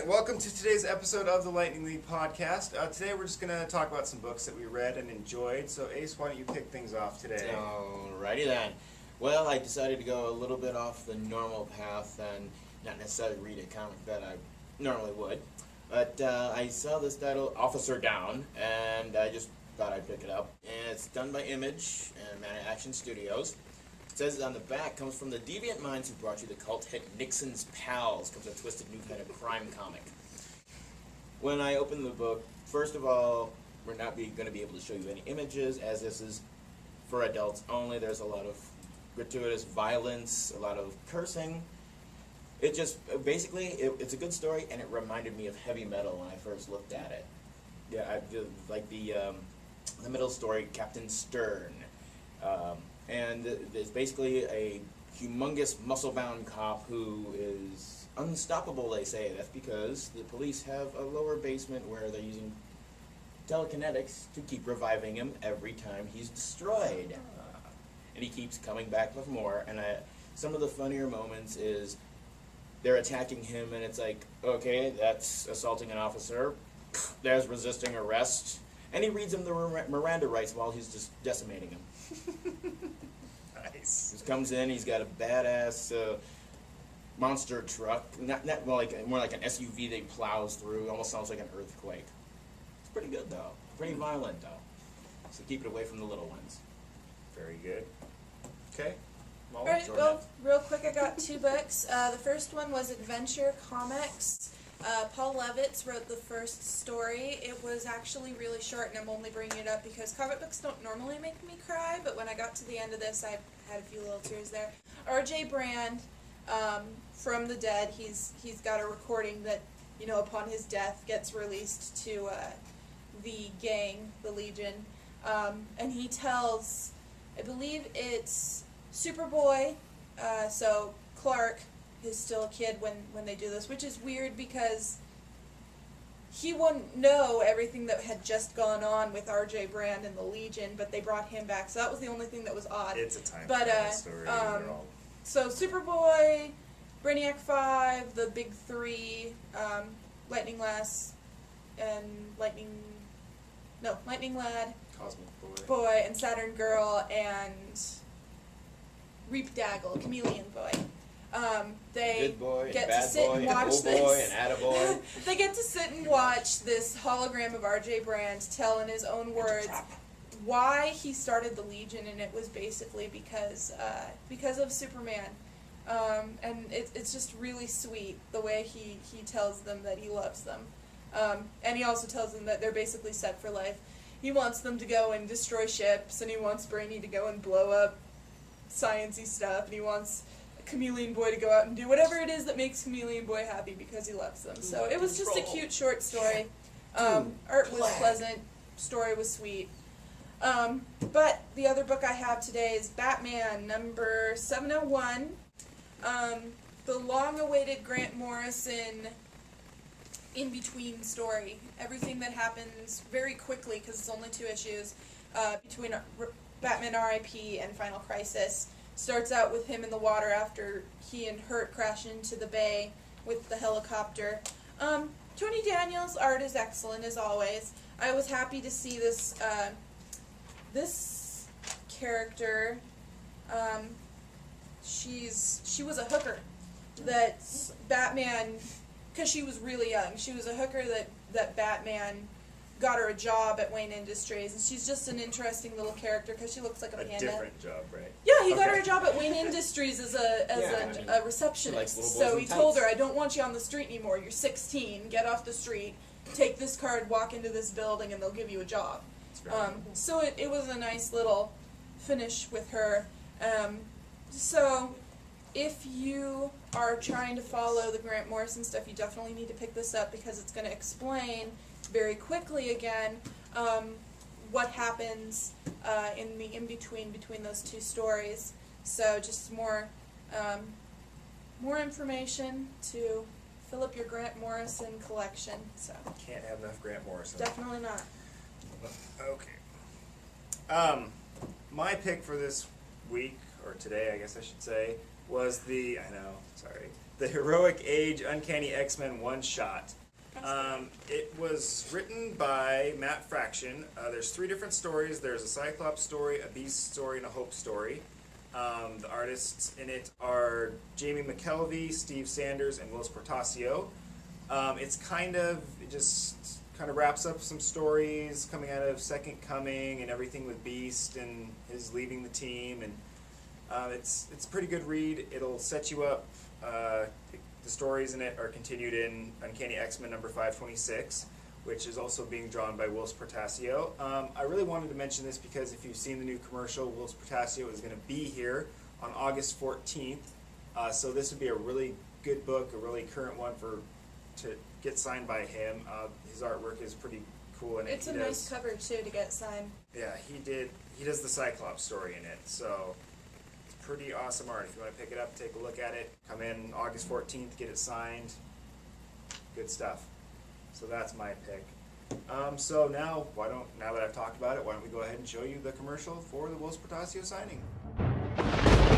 welcome to today's episode of the Lightning League podcast. Today we're just going to talk about some books that we read and enjoyed. So Ace, why don't you kick things off today? Alrighty then. Well, I decided to go a little bit off the normal path and not necessarily read a comic that I normally would. But I saw this title, Officer Down, and I just thought I'd pick it up. And it's done by Image and Man Action Studios. It says on the back, comes from the deviant minds who brought you the cult hit Nixon's Pals, comes a twisted new kind of crime comic. When I opened the book, first of all, we're not going to be able to show you any images, as this is for adults only. There's a lot of gratuitous violence, a lot of cursing. It just, basically, it's a good story, and it reminded me of heavy metal when I first looked at it. Yeah, I did, like the middle story, Captain Stern. And there's basically a humongous muscle-bound cop who is unstoppable, they say. That's because the police have a lower basement where they're using telekinetics to keep reviving him every time he's destroyed. And he keeps coming back with more. And some of the funnier moments is they're attacking him, and it's like, okay, that's assaulting an officer. There's resisting arrest. And he reads him the Miranda rights while he's just decimating him. Nice. He comes in, he's got a badass monster truck, more like an SUV that he plows through. Almost sounds like an earthquake. It's pretty good though. Pretty violent though. So keep it away from the little ones. Very good. Okay. Molly? Alright, well, real quick, I got two books. The first one was Adventure Comics. Paul Levitz wrote the first story. It was actually really short, and I'm only bringing it up because comic books don't normally make me cry, but when I got to the end of this, I had a few little tears there. R.J. Brand, from the dead, he's got a recording that, upon his death gets released to the gang, the Legion, and he tells, I believe it's Superboy, so Clark is still a kid when they do this, which is weird because he wouldn't know everything that had just gone on with R.J. Brand and the Legion, but they brought him back, so that was the only thing that was odd. It's a time travel story. So Superboy, Brainiac 5, the big three, Lightning Lass, and Lightning Lad, Cosmic Boy, and Saturn Girl, and Reap Daggle, Chameleon Boy. They Good boy, get and bad to sit boy, and and watch old this. boy, and attaboy. They get to sit and watch this hologram of R.J. Brand tell in his own words why he started the Legion, and it was basically because of Superman. And it's just really sweet the way he tells them that he loves them. And he also tells them that they're basically set for life. He wants them to go and destroy ships, and he wants Brainy to go and blow up science-y stuff, and he wants Chameleon Boy to go out and do whatever it is that makes Chameleon Boy happy because he loves them. So it was just a cute short story. Art was pleasant, story was sweet. But the other book I have today is Batman number 701. The long-awaited Grant Morrison in-between story. Everything that happens very quickly, because it's only 2 issues, between Batman R.I.P. and Final Crisis. Starts out with him in the water after he and Hurt crash into the bay with the helicopter. Tony Daniels' art is excellent as always. I was happy to see this this character. She was a hooker that Batman, because she was really young. She was a hooker that Batman got her a job at Wayne Industries, and she's just an interesting little character because she looks like a panda. A different job, right? Yeah, he got her a job at Wayne Industries as a receptionist. So he told her, I don't want you on the street anymore. You're 16. Get off the street. Take this card, walk into this building, and they'll give you a job. So it was a nice little finish with her. So if you are trying to follow the Grant Morrison stuff, you definitely need to pick this up because it's going to explain very quickly again what happens in the in-between between those 2 stories. So just more information to fill up your Grant Morrison collection. So Can't have enough Grant Morrison. definitely not. Okay. My pick for this week, or today I guess I should say, was The Heroic Age Uncanny X-Men one-shot. It was written by Matt Fraction. There's 3 different stories. There's a Cyclops story, a Beast story, and a Hope story. The artists in it are Jamie McKelvey, Steve Sanders, and Willis Portacio. It just kind of wraps up some stories coming out of Second Coming and everything with Beast and his leaving the team, and it's a pretty good read. It'll set you up. The stories in it are continued in Uncanny X-Men number 526, which is also being drawn by Willis Portacio. I really wanted to mention this because if you've seen the new commercial, Willis Portacio is going to be here on August 14th. So this would be a really good book, a really current one to get signed by him. His artwork is pretty cool, and It's a nice cover too to get signed. Yeah, he does the Cyclops story in it, so it's pretty awesome art. If you want to pick it up, take a look at it. Come in August 14th, get it signed. Good stuff. So that's my pick. So now that I've talked about it, why don't we go ahead and show you the commercial for the Willis Portacio signing?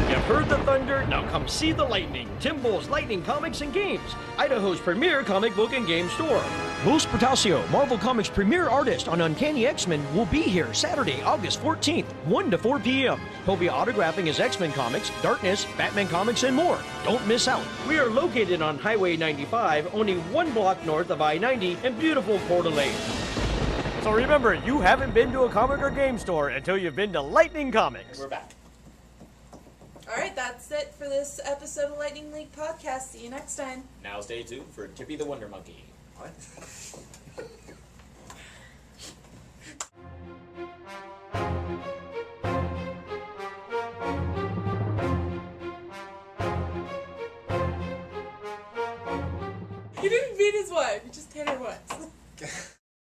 You've heard the thunder, now come see the lightning. Tim Bull's Lightning Comics and Games, Idaho's premier comic book and game store. Willis Portacio, Marvel Comics' premier artist on Uncanny X-Men, will be here Saturday, August 14th, 1 to 4 p.m. He'll be autographing his X-Men comics, Darkness, Batman comics, and more. Don't miss out. We are located on Highway 95, only 1 block north of I-90 in beautiful Coeur d'Alene. So remember, you haven't been to a comic or game store until you've been to Lightning Comics. We're back. Alright, that's it for this episode of Lightning League Podcast. See you next time. Now stay tuned for Tippy the Wonder Monkey. What? He didn't beat his wife, he just hit her once.